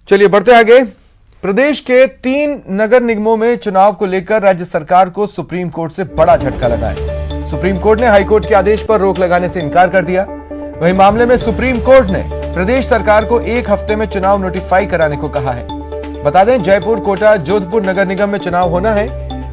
चलिए बढ़ते आगे। प्रदेश के 3 नगर निगमों में चुनाव को लेकर राज्य सरकार को सुप्रीम कोर्ट से बड़ा झटका लगा है। सुप्रीम कोर्ट ने हाईकोर्ट के आदेश पर रोक लगाने से इनकार कर दिया। वहीं मामले में सुप्रीम कोर्ट ने प्रदेश सरकार को 1 हफ्ते में चुनाव नोटिफाई कराने को कहा है। बता दें, जयपुर, कोटा, जोधपुर नगर निगम में चुनाव होना है।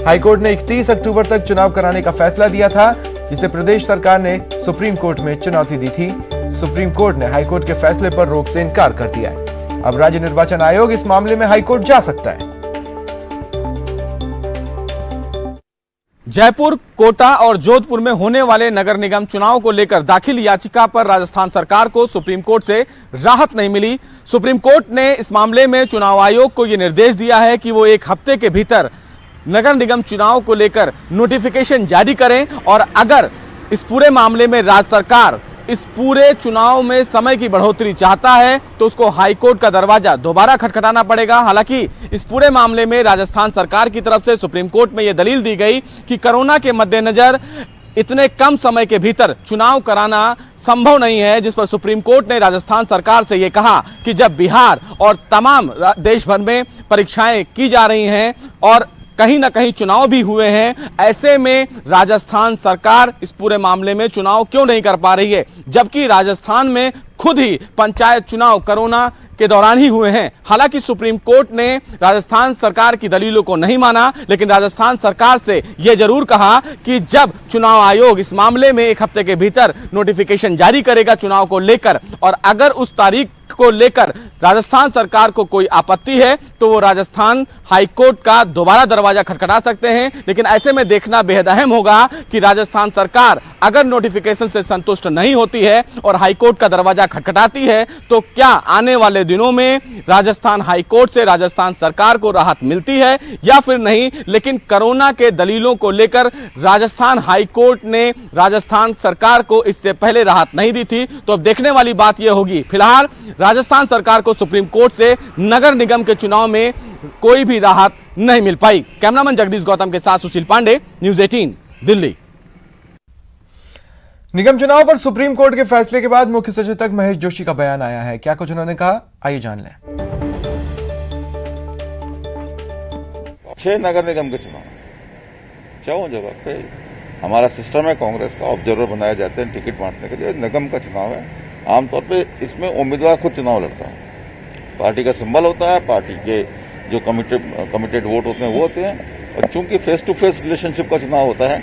हाईकोर्ट ने 31 अक्टूबर तक चुनाव कराने का फैसला दिया था, जिसे प्रदेश सरकार ने सुप्रीम कोर्ट में चुनौती दी थी। सुप्रीम कोर्ट ने हाईकोर्ट के फैसले पर रोक से इनकार कर दिया है। अब राज्य निर्वाचन आयोग इस मामले में हाईकोर्ट जा सकता है। जयपुर, कोटा और जोधपुर में होने वाले नगर निगम चुनाव को लेकर दाखिल याचिका पर राजस्थान सरकार को सुप्रीम कोर्ट से राहत नहीं मिली। सुप्रीम कोर्ट ने इस मामले में चुनाव आयोग को यह निर्देश दिया है कि वो 1 हफ्ते के भीतर नगर निगम चुनाव को लेकर नोटिफिकेशन जारी करें, और अगर इस पूरे मामले में राज्य सरकार इस पूरे चुनाव में समय की बढ़ोतरी चाहता है तो उसको हाईकोर्ट का दरवाजा दोबारा खटखटाना पड़ेगा। हालांकि इस पूरे मामले में राजस्थान सरकार की तरफ से सुप्रीम कोर्ट में यह दलील दी गई कि कोरोना के मद्देनजर इतने कम समय के भीतर चुनाव कराना संभव नहीं है, जिस पर सुप्रीम कोर्ट ने राजस्थान सरकार से यह कहा कि जब बिहार और तमाम देश भर में परीक्षाएं की जा रही हैं और कहीं ना कहीं चुनाव भी हुए हैं, ऐसे में राजस्थान सरकार इस पूरे मामले में चुनाव क्यों नहीं कर पा रही है, जबकि राजस्थान में खुद ही पंचायत चुनाव कोरोना के दौरान ही हुए हैं। हालांकि सुप्रीम कोर्ट ने राजस्थान सरकार की दलीलों को नहीं माना, लेकिन राजस्थान सरकार से यह जरूर कहा कि जब चुनाव आयोग इस मामले में 1 हफ्ते के भीतर नोटिफिकेशन जारी करेगा चुनाव को लेकर, और अगर उस तारीख को लेकर राजस्थान सरकार को कोई आपत्ति है तो वो राजस्थान हाईकोर्ट का दोबारा दरवाजा खटखटा सकते हैं। लेकिन ऐसे में देखना बेहद अहम होगा कि राजस्थान सरकार अगर नोटिफिकेशन से संतुष्ट नहीं होती है और हाईकोर्ट का दरवाजा खटखटाती है तो क्या आने वाले दिनों में राजस्थान हाईकोर्ट से राजस्थान सरकार को राहत मिलती है या फिर नहीं। लेकिन कोरोना के दलीलों को लेकर राजस्थान हाईकोर्ट ने राजस्थान सरकार को इससे पहले राहत नहीं दी थी, तो अब देखने वाली बात यह होगी। फिलहाल राजस्थान सरकार को सुप्रीम कोर्ट से नगर निगम के चुनाव में कोई भी राहत नहीं मिल पाई। कैमरामैन जगदीश गौतम के साथ सुशील पांडे, न्यूज़ 18 दिल्ली। निगम चुनाव पर सुप्रीम कोर्ट के फैसले के बाद मुख्य सचेतक महेश जोशी का बयान आया है। क्या कुछ उन्होंने कहा, आइए जान लें। 6 नगर निगम के चुनाव 4 जगह पे हमारा सिस्टम है, कांग्रेस का ऑब्जर्वर बनाए जाते हैं टिकट बांटने के लिए। निगम का चुनाव है, आमतौर पे इसमें उम्मीदवार खुद चुनाव लड़ता है, पार्टी का सिंबल होता है, पार्टी के जो कमिटेड वोट होते हैं वो होते हैं, और चूंकि फेस टू फेस रिलेशनशिप का चुनाव होता है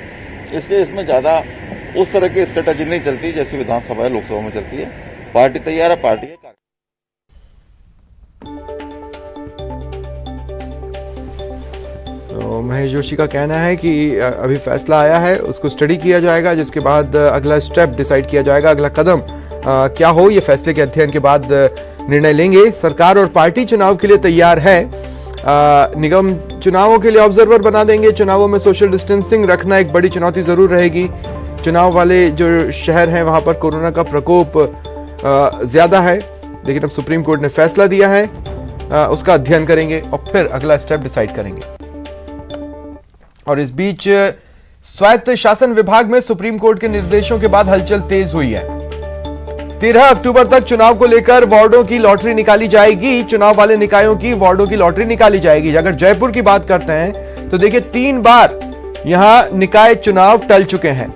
इसलिए इसमें ज्यादा उस तरह की स्ट्रेटेजी नहीं चलती जैसे विधानसभा या लोकसभा में चलती है। पार्टी तैयार है, पार्टी है। तो महेश जोशी का कहना है कि अभी फैसला आया है, उसको स्टडी किया जाएगा, जिसके बाद अगला स्टेप डिसाइड किया जाएगा, अगला कदम क्या हो ये फैसले के अध्ययन के बाद निर्णय लेंगे। सरकार और पार्टी चुनाव के लिए तैयार है। निगम चुनावों के लिए ऑब्जर्वर बना देंगे। चुनावों में सोशल डिस्टेंसिंग रखना एक बड़ी चुनौती जरूर रहेगी। चुनाव वाले जो शहर हैं वहां पर कोरोना का प्रकोप ज्यादा है, लेकिन अब सुप्रीम कोर्ट ने फैसला दिया है, उसका अध्ययन करेंगे और फिर अगला स्टेप डिसाइड करेंगे। और इस बीच स्वायत्त शासन विभाग में सुप्रीम कोर्ट के निर्देशों के बाद हलचल तेज हुई है। 13 अक्टूबर तक चुनाव को लेकर वार्डों की लॉटरी निकाली जाएगी। चुनाव वाले निकायों की वार्डों की लॉटरी निकाली जाएगी। अगर जयपुर की बात करते हैं तो देखिए 3 बार यहां निकाय चुनाव टल चुके हैं।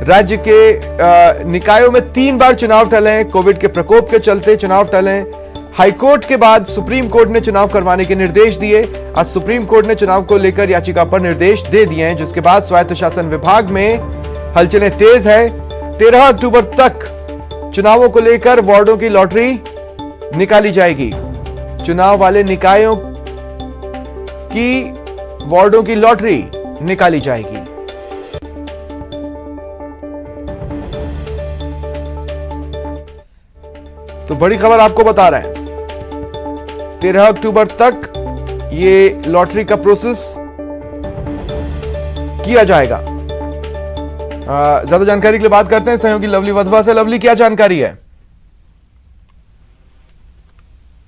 राज्य के निकायों में 3 बार चुनाव टले हैं। कोविड के प्रकोप के चलते चुनाव टले हैं। हाईकोर्ट के बाद सुप्रीम कोर्ट ने चुनाव करवाने के निर्देश दिए। आज सुप्रीम कोर्ट ने चुनाव को लेकर याचिका पर निर्देश दे दिए हैं, जिसके बाद स्वायत्त शासन विभाग में हलचलें तेज है। 13 अक्टूबर तक चुनावों को लेकर वार्डों की लॉटरी निकाली जाएगी। चुनाव वाले निकायों की वार्डों की लॉटरी निकाली जाएगी। तो बड़ी खबर आपको बता रहे हैं, 13 अक्टूबर तक ये लॉटरी का प्रोसेस किया जाएगा। ज्यादा जानकारी के लिए बात करते हैं सहयोगी लवली वधवा से। लवली, क्या जानकारी है?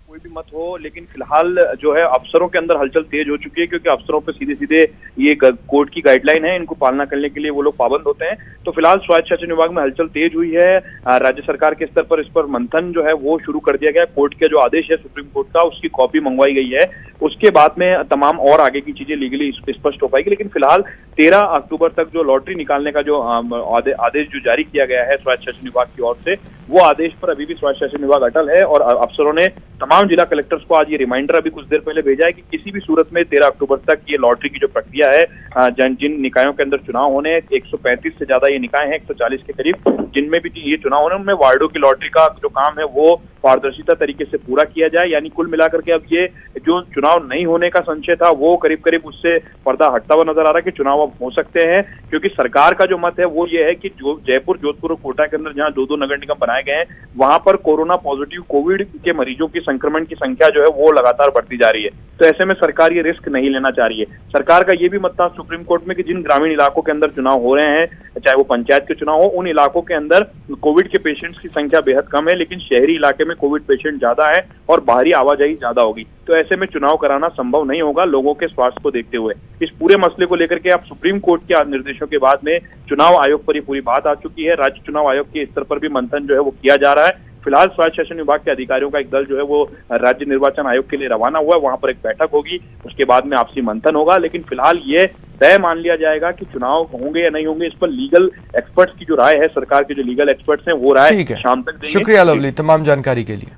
कोई भी मत हो, लेकिन फिलहाल जो है अफसरों के अंदर हलचल तेज हो चुकी है, क्योंकि अफसरों पे सीधे सीधे ये कोर्ट की गाइडलाइन है, इनको पालना करने के लिए वो लोग पाबंद होते हैं। तो फिलहाल स्वायत्त शासन विभाग में हलचल तेज हुई है। राज्य सरकार के स्तर पर इस पर मंथन जो है वो शुरू कर दिया गया। कोर्ट के जो आदेश है सुप्रीम कोर्ट का, उसकी कॉपी मंगवाई गई है। उसके बाद में तमाम और आगे की चीजें लीगली स्पष्ट हो पाएगी। लेकिन फिलहाल 13 अक्टूबर तक जो लॉटरी निकालने का जो आदेश जो जारी किया गया है स्वायत्त शासन विभाग की ओर से, वो आदेश पर अभी भी स्वायत्त शासन विभाग अटल है। और अफसरों ने तमाम जिला कलेक्टर्स को आज ये रिमाइंडर अभी कुछ देर पहले भेजा है कि किसी भी सूरत में 13 अक्टूबर तक ये लॉटरी की जो प्रक्रिया है, जिन निकायों के अंदर चुनाव होने 135 से ज्यादा ये निकाय हैं, 140 के करीब, जिनमें भी ये चुनाव होने, उनमें वार्डों की लॉटरी का जो काम है वो पारदर्शिता तरीके से पूरा किया जाए। यानी कुल मिलाकर के अब ये जो चुनाव नहीं होने का संशय था वो करीब करीब उससे पर्दा हटता हुआ नजर आ रहा है कि चुनाव अब हो सकते हैं। क्योंकि सरकार का जो मत है वो ये है कि जो जयपुर, जोधपुर और कोटा के अंदर जहां 2-2 नगर निगम बनाए गए हैं, वहां पर कोरोना पॉजिटिव कोविड के मरीजों की संक्रमण की संख्या जो है वो लगातार बढ़ती जा रही है। तो ऐसे में सरकार ये रिस्क नहीं लेना चाह रही है। सरकार का ये भी मत था सुप्रीम कोर्ट में कि जिन ग्रामीण इलाकों के अंदर चुनाव हो रहे हैं, चाहे वो पंचायत के चुनाव हो, उन इलाकों के अंदर कोविड के पेशेंट्स की संख्या बेहद कम है, लेकिन शहरी इलाके में कोविड पेशेंट ज्यादा है और बाहरी आवाजाही ज्यादा होगी। तो ऐसे में चुनाव कराना संभव नहीं होगा लोगों के स्वास्थ्य को देखते हुए। इस पूरे मसले को लेकर के अब सुप्रीम कोर्ट के निर्देशों के बाद में चुनाव आयोग पर ये पूरी बात आ चुकी है। राज्य चुनाव आयोग के स्तर पर भी मंथन जो है वो किया जा रहा है। फिलहाल स्वायत्त शासन विभाग के अधिकारियों का एक दल जो है वो राज्य निर्वाचन आयोग के लिए रवाना हुआ है। वहां पर एक बैठक होगी, उसके बाद में आपसी मंथन होगा। लेकिन फिलहाल ये तय मान लिया जाएगा कि चुनाव होंगे या नहीं होंगे, इस पर लीगल एक्सपर्ट्स की जो राय है, सरकार के जो लीगल एक्सपर्ट्स हैं वो राय शाम तक देंगे। शुक्रिया लवली तमाम जानकारी के लिए।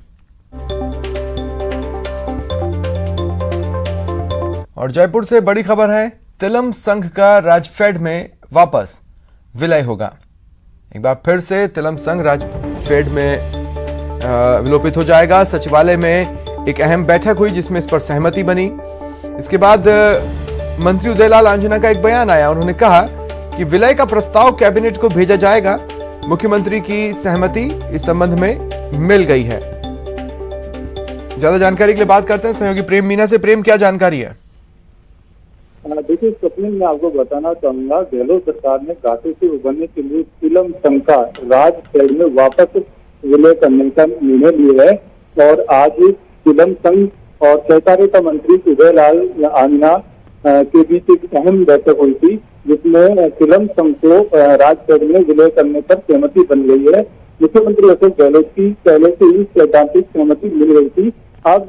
और जयपुर से बड़ी खबर है, तिलम संघ का राजफेड में वापस विलय होगा। एक बार फिर से तिलम संघ राजफेड में विलोपित हो जाएगा। सचिवालय में एक अहम बैठक हुई जिसमें इस पर सहमति बनी। इसके बाद मंत्री उदयलाल आंजना का एक बयान आया। उन्होंने कहा कि विलय का प्रस्ताव कैबिनेट को भेजा जाएगा। मुख्यमंत्री की सहमति इस संबंध में मिल गई है। ज्यादा जानकारी के लिए बात करते हैं सहयोगी प्रेम मीना से। प्रेम, क्या जानकारी है? देखिए स्वप्निल, मैं आपको बताना चाहूंगा, गहलोत सरकार ने घाटे से उभरने के लिए तिलम संघ का राजफेड में वापस विलय करने का निर्णय लिया है। और आज तिलम संघ और सहकारिता मंत्री उदयलाल आंजना के बीच एक अहम बैठक हुई थी, जिसमें तिलम संघ को राजफेड में विलय करने पर सहमति बन गई है। मुख्यमंत्री अशोक गहलोत की पहले से ही सैद्धांतिक सहमति मिल गई थी। अब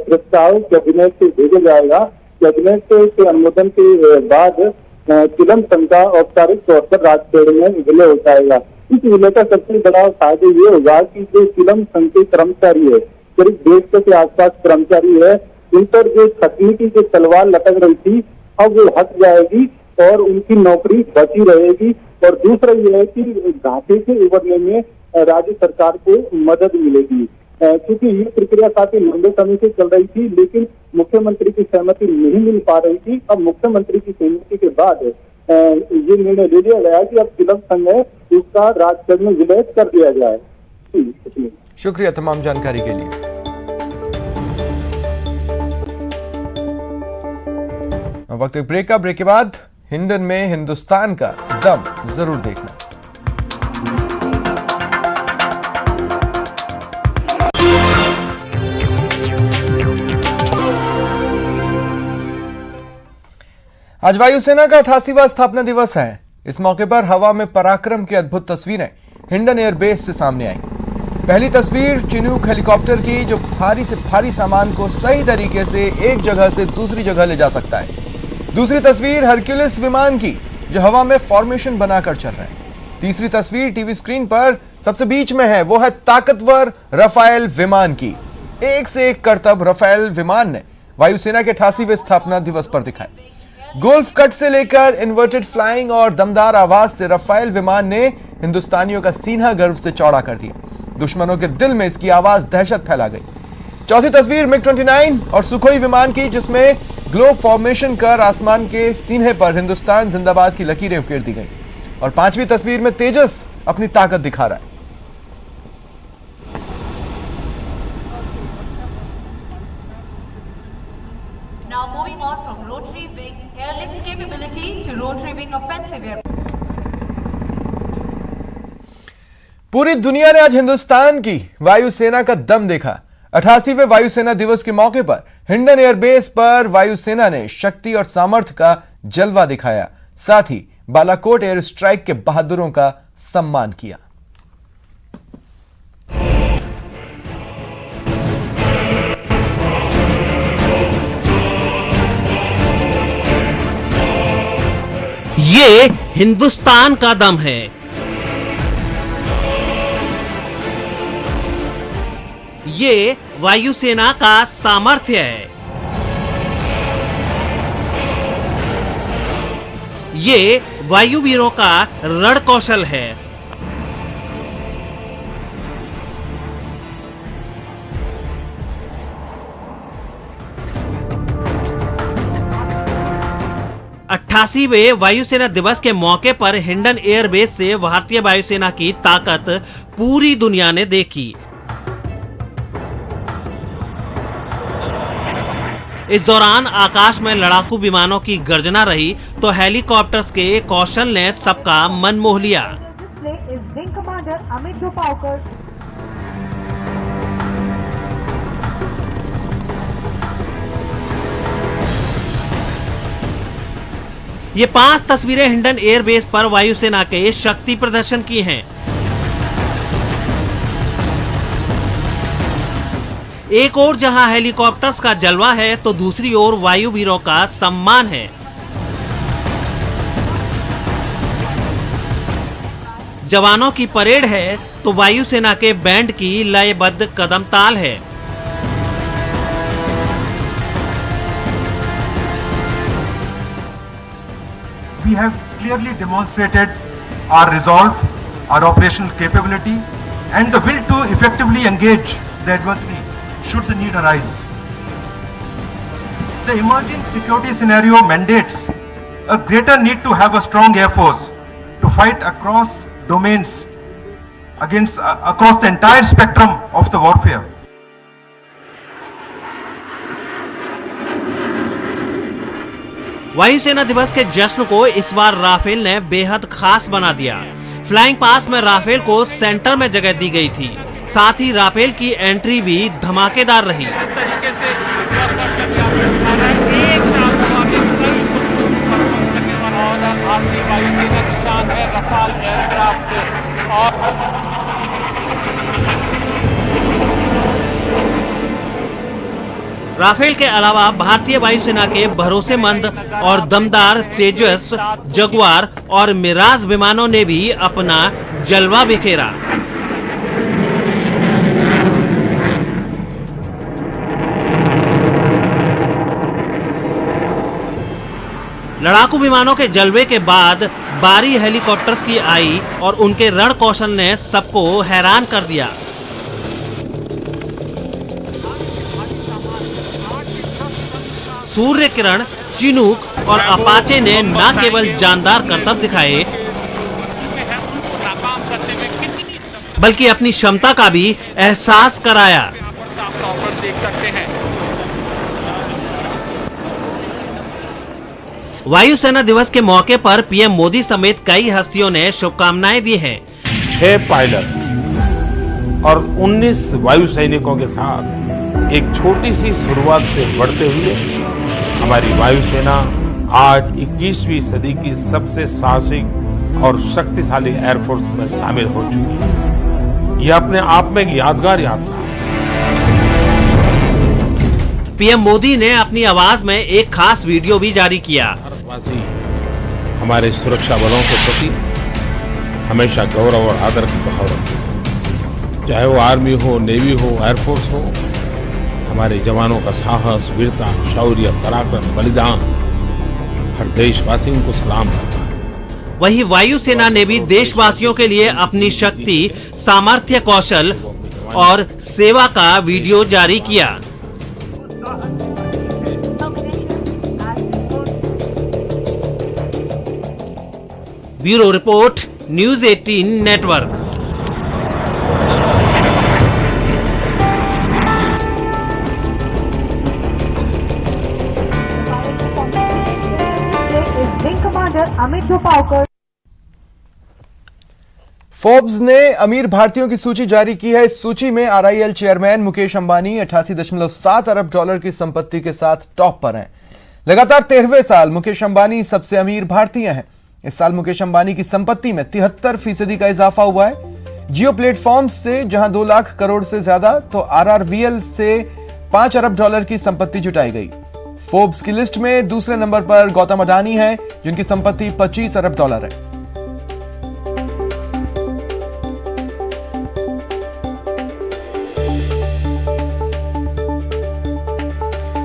प्रस्ताव कैबिनेट से भेजा जाएगा। कैबिनेट के अनुमोदन के बाद तिलम संघ का औपचारिक तौर पर राजफेड में विलय हो जाएगा। इस विलय का सबसे बड़ा फायदा ये होगा कि जो तिलम संघ के कर्मचारी है, करीब 150 के आसपास कर्मचारी है, इन पर जो तकनीकी जो तलवार लटक रही थी अब वो हट जाएगी और उनकी नौकरी बची रहेगी। और दूसरा ये है कि घाटे से उबरने में राज्य सरकार को मदद मिलेगी, क्योंकि ये प्रक्रिया काफी लंबे समय से चल रही थी, लेकिन मुख्यमंत्री की सहमति नहीं मिल पा रही थी। अब मुख्यमंत्री की सहमति के बाद ये निर्णय ले लिया गया कि अब तिलम संघ है उसका राजफेड में विलय कर दिया जाए। शुक्रिया तमाम जानकारी के लिए। वक्त एक ब्रेक का। ब्रेक के बाद हिंडन में हिंदुस्तान का दम जरूर देखना। आज वायुसेना का 88वां स्थापना दिवस है। इस मौके पर हवा में पराक्रम की अद्भुत तस्वीरें हिंडन एयरबेस से सामने आई। पहली तस्वीर चिनूक हेलीकॉप्टर की, जो भारी से भारी सामान को सही तरीके से एक जगह से दूसरी जगह ले जा सकता है। दूसरी तस्वीर हरक्यूलिस विमान की, जो हवा में फॉर्मेशन बनाकर चल रहा है। तीसरी तस्वीर टीवी स्क्रीन पर सबसे बीच में है, वो है ताकतवर रफाएल विमान की। एक से एक करतब रफाएल विमान ने वायुसेना के 88वें स्थापना दिवस पर दिखाए। गोल्फ कट से लेकर इन्वर्टेड फ्लाइंग और दमदार आवाज से रफाएल विमान ने हिंदुस्तानियों का सीना गर्व से चौड़ा कर दिया। दुश्मनों के दिल में इसकी आवाज दहशत फैला गई। चौथी तस्वीर मिग-29 और सुखोई विमान की, जिसमें ग्लोब फॉर्मेशन कर आसमान के सीने पर हिंदुस्तान जिंदाबाद की लकीरें उकेर दी गई। और पांचवी तस्वीर में तेजस अपनी ताकत दिखा रहा है। Now moving on from rotary wing airlift capability to rotary wing offensive air. पूरी दुनिया ने आज हिंदुस्तान की वायुसेना का दम देखा। 88वें वायुसेना दिवस के मौके पर हिंडन एयरबेस पर वायुसेना ने शक्ति और सामर्थ्य का जलवा दिखाया, साथ ही बालाकोट एयर स्ट्राइक के बहादुरों का सम्मान किया। ये हिंदुस्तान का दम है। ये वायुसेना का सामर्थ्य है। ये वायुवीरों का रण कौशल है। अट्ठासीवें वायुसेना दिवस के मौके पर हिंडन एयरबेस से भारतीय वायुसेना की ताकत पूरी दुनिया ने देखी। इस दौरान आकाश में लड़ाकू विमानों की गर्जना रही तो हेलीकॉप्टर्स के कौशल ने सबका मन मोह लिया। ये 5 तस्वीरें हिंडन एयरबेस पर वायुसेना के शक्ति प्रदर्शन की हैं। एक ओर जहां हेलीकॉप्टर्स का जलवा है तो दूसरी ओर वायुवीरों का सम्मान है। जवानों की परेड है तो वायुसेना के बैंड की लयबद्ध कदम ताल है। We have clearly demonstrated our resolve, our operational capability, and the will to effectively engage the adversary should the need arise. The emerging security scenario mandates a greater need to have a strong air force to fight across domains across the entire spectrum of the warfare. वायुसेना दिवस के जश्न को इस बार Rafale ने बेहद खास बना दिया। फ्लाइंग पास में राफेल को सेंटर में जगह दी गई थी। साथ ही राफेल की एंट्री भी धमाकेदार रही। राफेल के अलावा भारतीय वायुसेना के भरोसेमंद और दमदार तेजस, जगुआर और मिराज विमानों ने भी अपना जलवा बिखेरा। लड़ाकू विमानों के जलवे के बाद बारी हेलीकॉप्टर्स की आई और उनके रण कौशल ने सबको हैरान कर दिया। सूर्य किरण, चिनूक और अपाचे ने न केवल जानदार करतब दिखाए बल्कि अपनी क्षमता का भी एहसास कराया। वायुसेना दिवस के मौके पर पीएम मोदी समेत कई हस्तियों ने शुभकामनाएं दी हैं। 6 पायलट और 19 वायु सैनिकों के साथ एक छोटी सी शुरुआत से बढ़ते हुए हमारी वायुसेना आज 21वीं सदी की सबसे साहसिक और शक्तिशाली एयरफोर्स में शामिल हो चुकी है। यह अपने आप में एक यादगार यात्रा है। पीएम मोदी ने अपनी आवाज में एक खास वीडियो भी जारी किया। भारतवासी हमारे सुरक्षा बलों के प्रति हमेशा गौरव और आदर की भाव रखते हैं। चाहे वो आर्मी हो, नेवी हो, एयरफोर्स हो, हमारे जवानों का साहस, वीरता, शौर्य, पराक्रम, बलिदान हर देशवासी उनको सलाम करता है। वहीं वायुसेना ने भी देशवासियों के लिए अपनी शक्ति, सामर्थ्य, कौशल और सेवा का वीडियो जारी किया। Bureau report, news 18 network. Commander Amit Forbes ने अमीर भारतीयों की सूची जारी की है। इस सूची में RIL चेयरमैन मुकेश अंबानी 88.7 अरब डॉलर की संपत्ति के साथ टॉप पर हैं। लगातार 13वें साल मुकेश अंबानी सबसे अमीर भारतीय हैं। इस साल मुकेश अंबानी की संपत्ति में 73% का इजाफा हुआ है। जियो प्लेटफॉर्म्स से जहां 2 लाख करोड़ से ज्यादा तो RRVL से 5 अरब डॉलर की संपत्ति जुटाई गई। फोर्ब्स की लिस्ट में दूसरे नंबर पर गौतम अडानी हैं, जिनकी संपत्ति 25 अरब डॉलर है।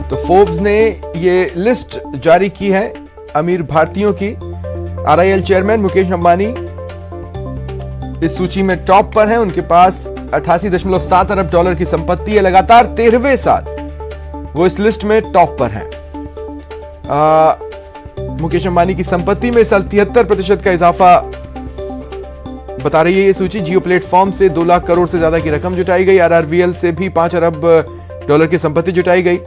तो फोर्ब्स ने ये लिस्ट जारी की है अमीर भारतीयों की। RIL चेयरमैन मुकेश अंबानी इस सूची में टॉप पर हैं। उनके पास 88.7 अरब डॉलर की संपत्ति है। लगातार 13वें साल वो इस लिस्ट में टॉप पर हैं। मुकेश अंबानी की संपत्ति में इस साल 73% का इजाफा बता रही है ये सूची। जियो प्लेटफॉर्म से 2 लाख करोड़ से ज्यादा की रकम जुटाई गई। RRVL से भी 5 अरब डॉलर की संपत्ति जुटाई गई।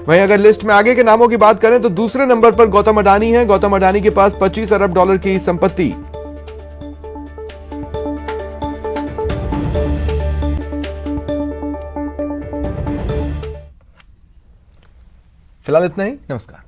वहीं अगर लिस्ट में आगे के नामों की बात करें तो दूसरे नंबर पर गौतम अडानी है। गौतम अडानी के पास 25 अरब डॉलर की संपत्ति। फिलहाल इतना ही। नमस्कार।